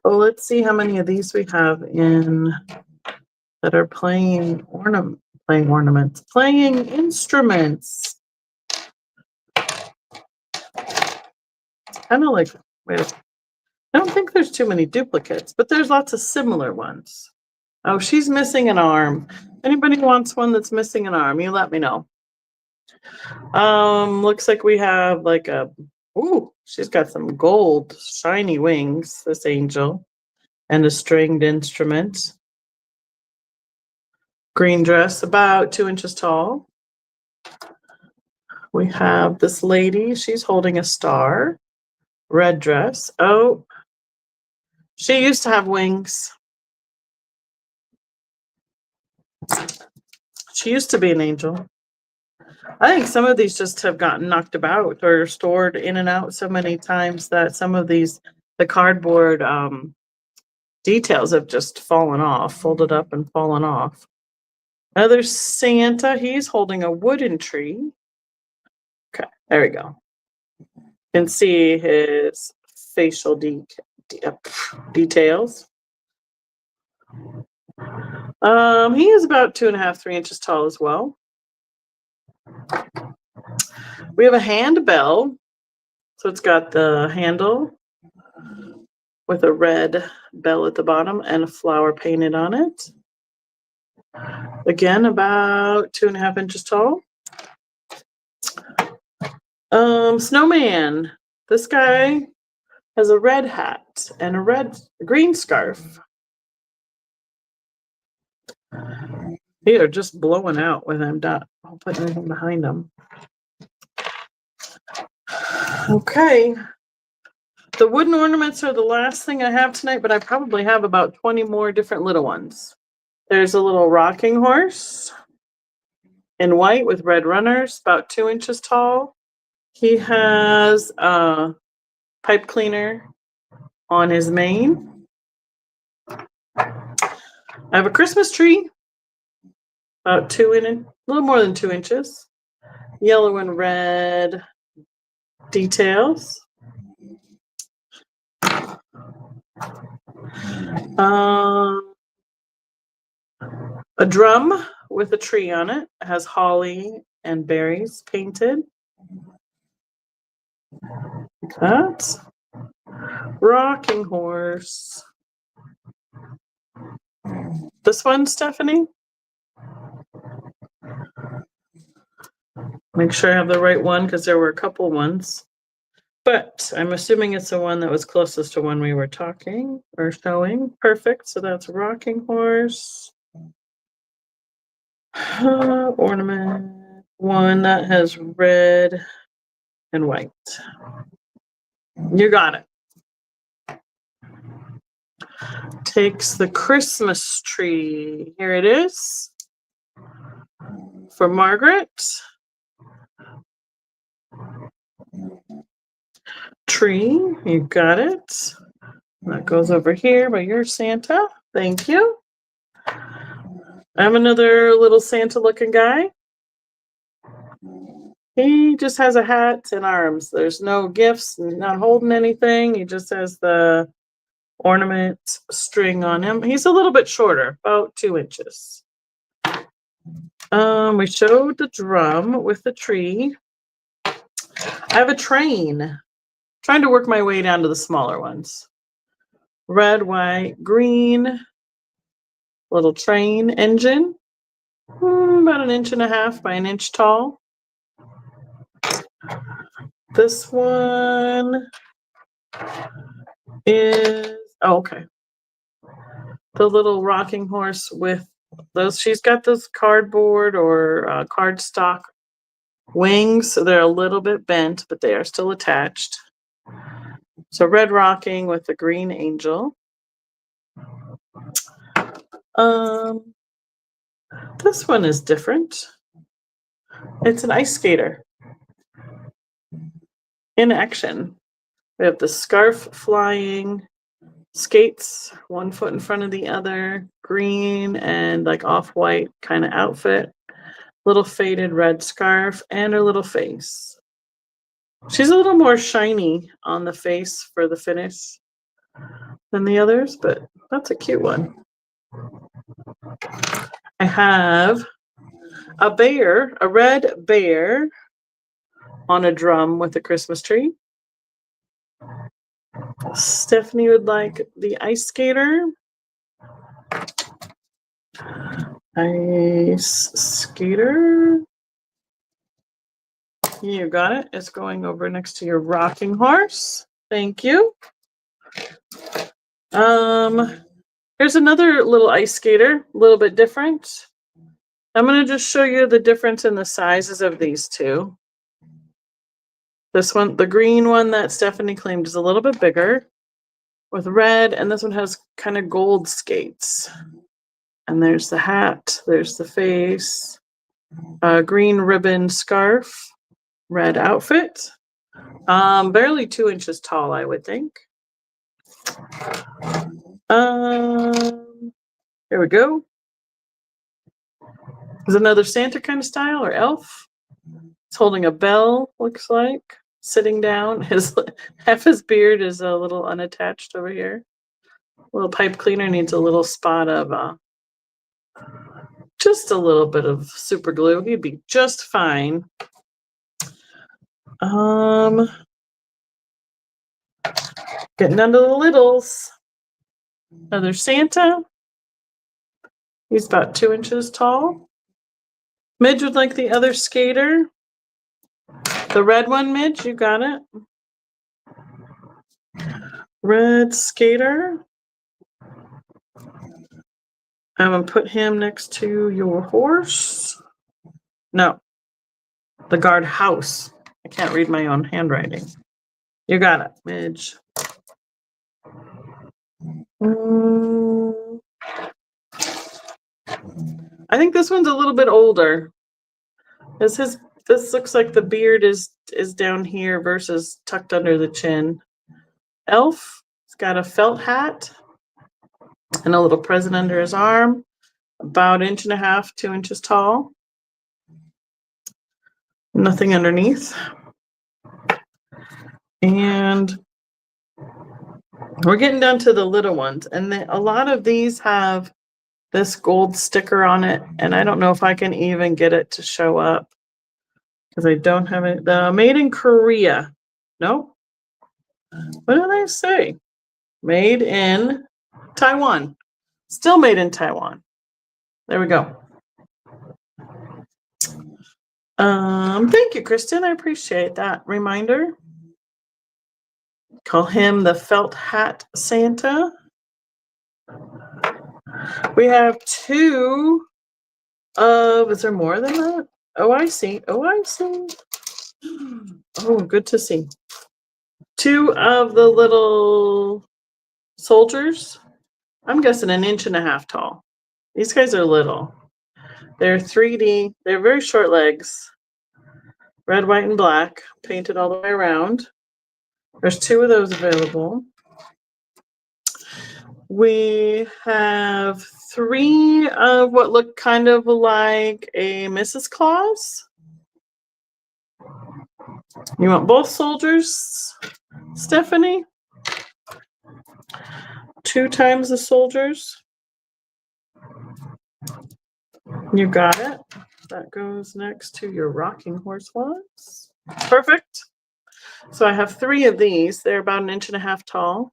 [SPEAKER 1] Oh, let's see how many of these we have in that are playing instruments. Kind of like, wait, I don't think there's too many duplicates, but there's lots of similar ones. Oh, she's missing an arm. Anybody wants one that's missing an arm, you let me know. Looks like we have like she's got some gold shiny wings, this angel, and a stringed instrument. Green dress, about 2 inches tall. We have this lady, she's holding a star. Red dress. Oh, she used to have wings. She used to be an angel. I think some of these just have gotten knocked about or stored in and out so many times that some of these, the cardboard details have just fallen off, folded up and fallen off. Another Santa, he's holding a wooden tree. Okay, there we go. You can see his facial details. He is about 2.5, 3 inches tall as well. We have a handbell. So it's got the handle with a red bell at the bottom and a flower painted on it. Again, about 2.5 inches tall. Snowman. This guy has a red hat and a green scarf. They are just blowing out when I'm done. I'll put anything behind them. Okay. The wooden ornaments are the last thing I have tonight, but I probably have about 20 more different little ones. There's a little rocking horse in white with red runners, about 2 inches tall. He has a pipe cleaner on his mane. I have a Christmas tree, about a little more than 2 inches. Yellow and red details. A drum with a tree on it. It has holly and berries painted. Like that. Rocking horse. This one, Stephanie? Make sure I have the right one because there were a couple ones. But I'm assuming it's the one that was closest to when we were talking or showing. Perfect. So that's rocking horse. Ornament. One that has red and white. You got it. Takes the Christmas tree. Here it is. For Margaret. Tree, you got it. That goes over here by your Santa. Thank you. I have another little Santa looking guy. He just has a hat and arms. There's no gifts, not holding anything. He just has the ornament string on him. He's a little bit shorter, about 2 inches. We showed the drum with the tree. I have a train. Trying to work my way down to the smaller ones. Red, white, green. Little train engine. About 1.5 inches by 1 inch tall. This one is, oh, okay. The little rocking horse with those, she's got those cardboard or cardstock wings. So they're a little bit bent, but they are still attached. So red rocking with the green angel. This one is different. It's an ice skater in action. We have the scarf flying, skates 1 foot in front of the other, green and like off-white kind of outfit, little faded red scarf, and her little face. She's a little more shiny on the face for the finish than the others, but that's a cute one. I have a bear, a red bear on a drum with a Christmas tree. Stephanie would like the ice skater. Ice skater. You got it. It's going over next to your rocking horse. Thank you. Here's another little ice skater, a little bit different. I'm going to just show you the difference in the sizes of these two. This one, the green one that Stephanie claimed, is a little bit bigger with red, and this one has kind of gold skates. And there's the hat, there's the face. green ribbon scarf, red outfit. Barely 2 inches tall, I would think. Here we go. Is another Santa kind of style or elf? He's holding a bell, looks like, sitting down. Half his beard is a little unattached over here. A little pipe cleaner needs a little spot of just a little bit of super glue. He'd be just fine. Getting down to the littles. Another Santa. He's about 2 inches tall. Midge would like the other skater. The red one, Midge, you got it. Red skater. I'm going to put him next to your horse. No. The guard house. I can't read my own handwriting. You got it, Midge. I think this one's a little bit older. This looks like the beard is down here versus tucked under the chin. Elf. He's got a felt hat and a little present under his arm. About 1.5 inches, 2 inches tall. Nothing underneath. And we're getting down to the little ones. And a lot of these have this gold sticker on it. And I don't know if I can even get it to show up because I don't have it. Made in Korea. Nope. What did I say? Made in Taiwan. Still made in Taiwan. There we go. Thank you, Kristen. I appreciate that reminder. Call him the felt hat Santa. We have 2 of, is there more than that? Oh, I see. Oh, I see. Oh, good to see. 2 of the little soldiers. I'm guessing 1.5 inches tall. These guys are little. They're 3D. They're very short legs. Red, white, and black. Painted all the way around. There's 2 of those available. We have 3 of what look kind of like a Mrs. Claus. You want both soldiers, Stephanie? 2 times the soldiers. You got it. That goes next to your rocking horse ones. Perfect. So I have 3 of these. They're about 1.5 inches tall.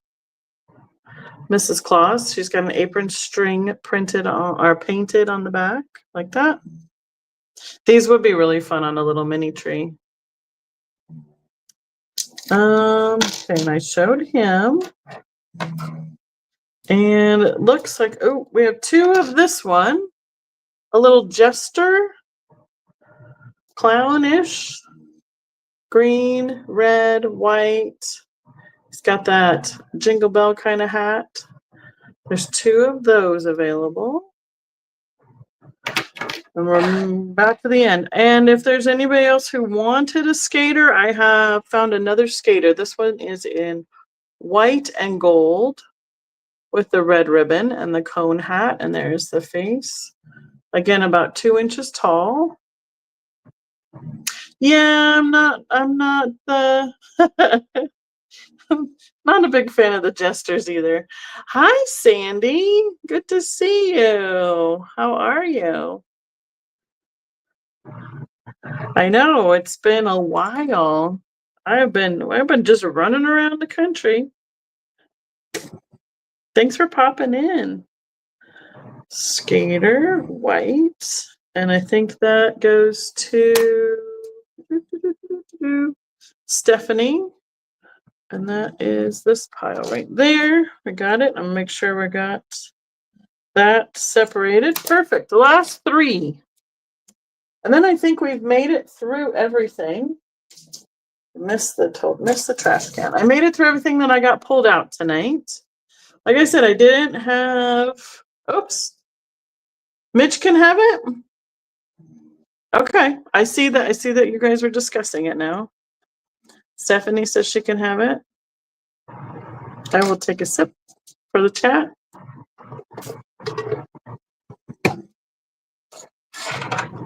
[SPEAKER 1] Mrs. Claus, she's got an apron string printed on or painted on the back like that. These would be really fun on a little mini tree. Okay, and I showed him. And it looks like, oh, we have 2 of this one. A little jester, clownish, green, red, white. He's got that jingle bell kind of hat. There's 2 of those available. And we're back to the end. And if there's anybody else who wanted a skater, I have found another skater. This one is in white and gold with the red ribbon and the cone hat. And there's the face. Again, about 2 inches tall. Yeah, I'm not the I'm not a big fan of the jesters either. Hi, Sandy. Good to see you. How are you? I know it's been a while. I've been just running around the country. Thanks for popping in. Skater, white, and I think that goes to Stephanie. And that is this pile right there. We got it. I'm gonna make sure we got that separated. Perfect. The last 3. And then I think we've made it through everything. Missed the trash can. I made it through everything that I got pulled out tonight. Like I said, I didn't have, oops. Mitch can have it. Okay, I see that. I see that you guys are discussing it now. Stephanie says she can have it. I will take a sip for the chat.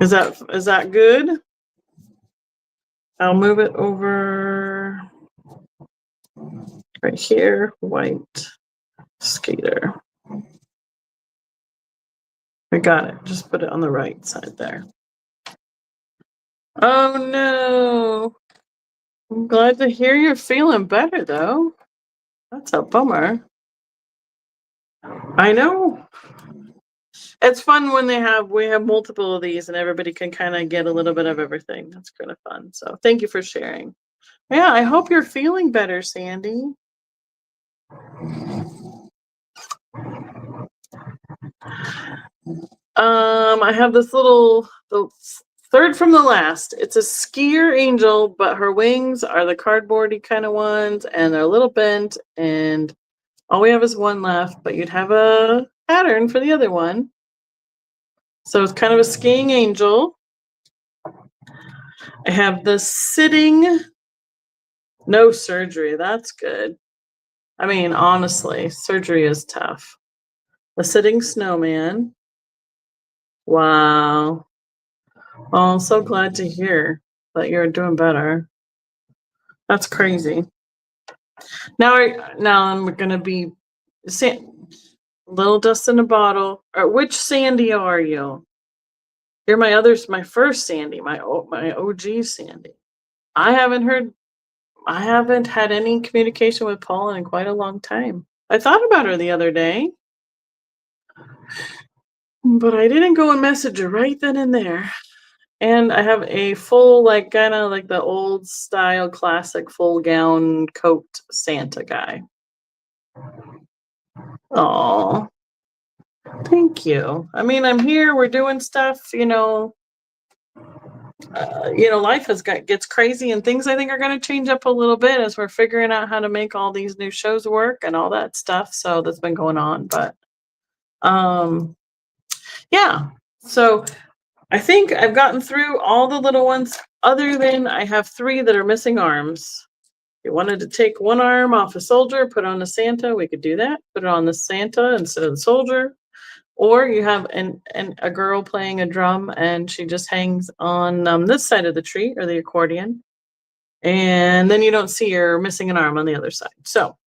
[SPEAKER 1] Is that good? I'll move it over right here. White skater. I got it. Just put it on the right side there. Oh no. I'm glad to hear you're feeling better though. That's a bummer. I know. It's fun when we have multiple of these and everybody can kind of get a little bit of everything. That's kind of fun. So thank you for sharing. Yeah, I hope you're feeling better, Sandy. I have this the third from the last. It's a skier angel, but her wings are the cardboardy kind of ones, and they're a little bent, and all we have is one left, but you'd have a pattern for the other one. So it's kind of a skiing angel. I have the sitting, no surgery. That's good. I mean, honestly, surgery is tough. The sitting snowman. Wow. Well, I'm so glad to hear that you're doing better. That's crazy. Now I'm gonna be little dust in a bottle. Which Sandy are you? You're my first Sandy, my OG Sandy. I haven't had any communication with Paula in quite a long time. I thought about her the other day, but I didn't go and message her right then and there. And I have a full, kind of like the old style classic full gown coat Santa guy. Oh, thank you. I mean, I'm here, we're doing stuff, life gets crazy, and things I think are going to change up a little bit as we're figuring out how to make all these new shows work and all that stuff. So that's been going on, but yeah. So I think I've gotten through all the little ones, other than I have 3 that are missing arms. If you wanted to take one arm off a soldier, put on a Santa, we could do that. Put it on the Santa instead of the soldier. Or you have a girl playing a drum and she just hangs on this side of the tree, or the accordion. And then you don't see her missing an arm on the other side. So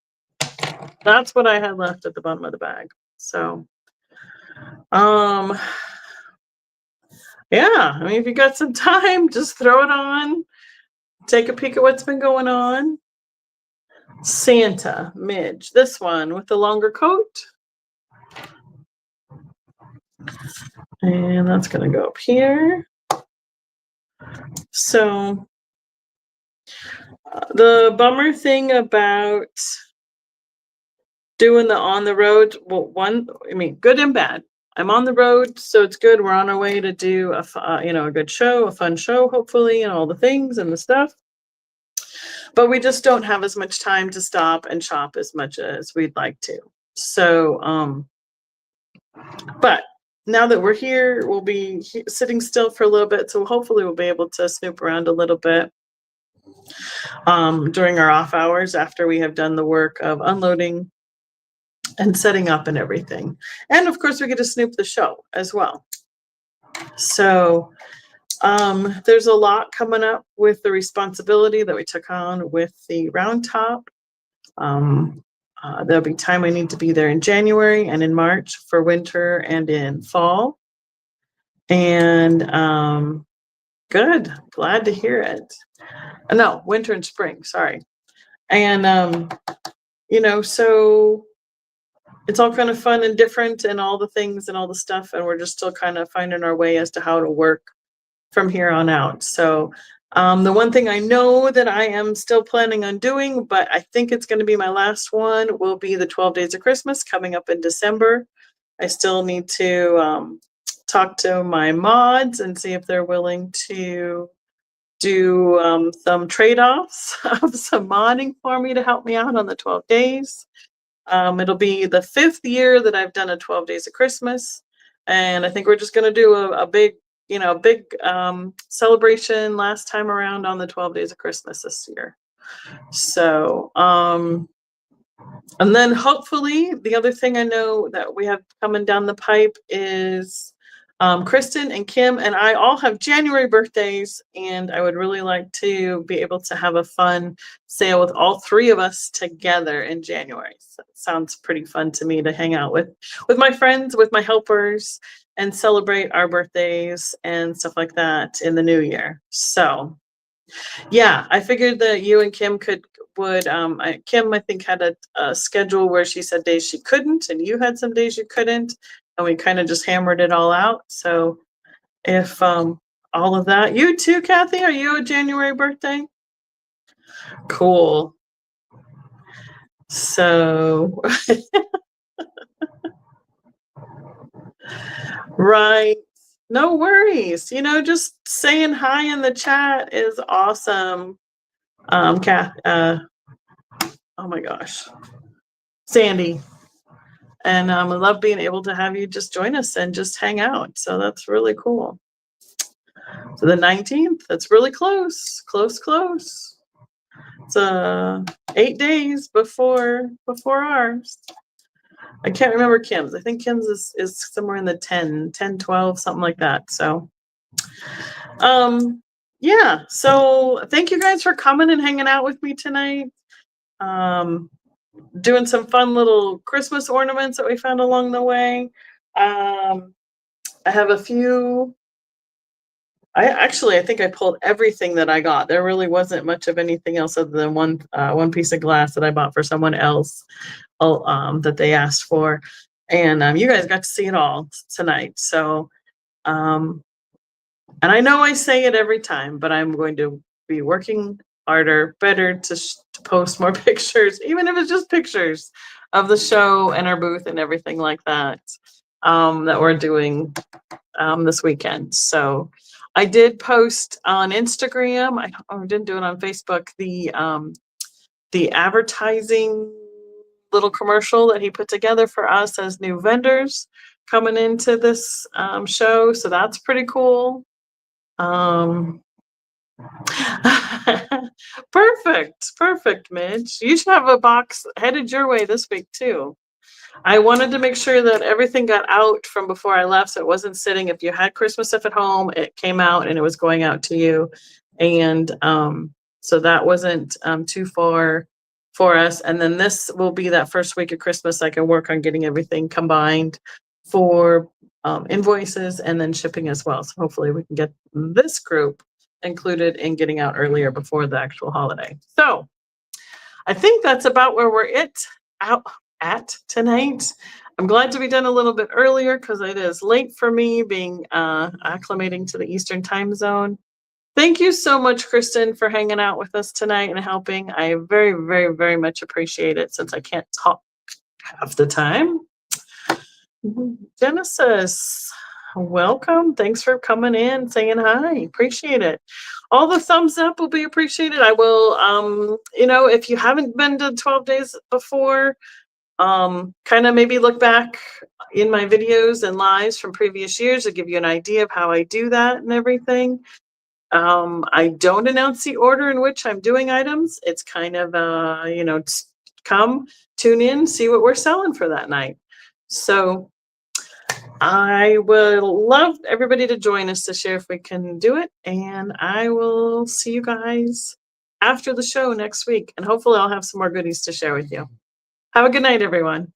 [SPEAKER 1] that's what I had left at the bottom of the bag. So, yeah, I mean, if you got some time, just throw it on. Take a peek at what's been going on. Santa, Midge, this one with the longer coat. And that's going to go up here. So the bummer thing about doing the on the road, well, good and bad. I'm on the road, so it's good. We're on our way to do a good show, a fun show, hopefully, and all the things and the stuff. But we just don't have as much time to stop and shop as much as we'd like to. So, but now that we're here, we'll be sitting still for a little bit. So hopefully we'll be able to snoop around a little bit during our off hours after we have done the work of unloading and setting up and everything. And of course we get to snoop the show as well. So there's a lot coming up with the responsibility that we took on with the round top. There'll be time I need to be there in January and in March for winter and in fall. And good, glad to hear it. No, winter and spring, sorry. And so it's all kind of fun and different and all the things and all the stuff, and we're just still kind of finding our way as to how to work from here on out. So the one thing I know that I am still planning on doing, but I think it's going to be my last one, will be the 12 Days of Christmas coming up in December. I still need to talk to my mods and see if they're willing to do some trade-offs of some modding for me to help me out on the 12 days. It'll be the 5th year that I've done a 12 Days of Christmas, and I think we're just going to do a big big celebration last time around on the 12 days of Christmas this year. So, and then hopefully the other thing I know that we have coming down the pipe is Kristen and Kim and I all have January birthdays, and I would really like to be able to have a fun sale with all three of us together in January. So it sounds pretty fun to me to hang out with my friends, with my helpers, and celebrate our birthdays and stuff like that in the new year. So yeah, I figured that you and Kim would Kim I think had a schedule where she said days she couldn't and you had some days you couldn't, and we kind of just hammered it all out. So if all of that, you too, Kathy, are you a January birthday? Cool. So right. No worries. Just saying hi in the chat is awesome. Kath, oh my gosh, Sandy. And I love being able to have you just join us and just hang out. So that's really cool. So the 19th, that's really close. Close. It's 8 days before ours. I can't remember Kim's. I think Kim's is somewhere in the 10, 12, something like that. So yeah. So thank you guys for coming and hanging out with me tonight. Doing some fun little Christmas ornaments that we found along the way. I have a few. I think I pulled everything that I got. There really wasn't much of anything else other than one piece of glass that I bought for someone else that they asked for. And you guys got to see it all tonight. So, and I know I say it every time, but I'm going to be working harder, better to post more pictures, even if it's just pictures of the show and our booth and everything like that, that we're doing this weekend. So I did post on Instagram. I didn't do it on Facebook. The advertising little commercial that he put together for us as new vendors coming into this show. So that's pretty cool. Perfect, Midge. You should have a box headed your way this week too. I wanted to make sure that everything got out from before I left, so it wasn't sitting. If you had Christmas stuff at home, it came out and it was going out to you. And so that wasn't too far for us. And then this will be that first week of Christmas. I can work on getting everything combined for invoices and then shipping as well. So hopefully we can get this group included in getting out earlier before the actual holiday. So I think that's about where we're at tonight. I'm glad to be done a little bit earlier because it is late for me being acclimating to the Eastern time zone. Thank you so much, Kristen, for hanging out with us tonight and helping. I very, very, very much appreciate it since I can't talk half the time. Genesis, welcome. Thanks for coming in, saying hi. Appreciate it. All the thumbs up will be appreciated. I will, if you haven't been to 12 days before, kind of maybe look back in my videos and lives from previous years to give you an idea of how I do that and everything. I don't announce the order in which I'm doing items. It's kind of, come, tune in, see what we're selling for that night. So I would love everybody to join us this year if we can do it. And I will see you guys after the show next week. And hopefully I'll have some more goodies to share with you. Have a good night, everyone.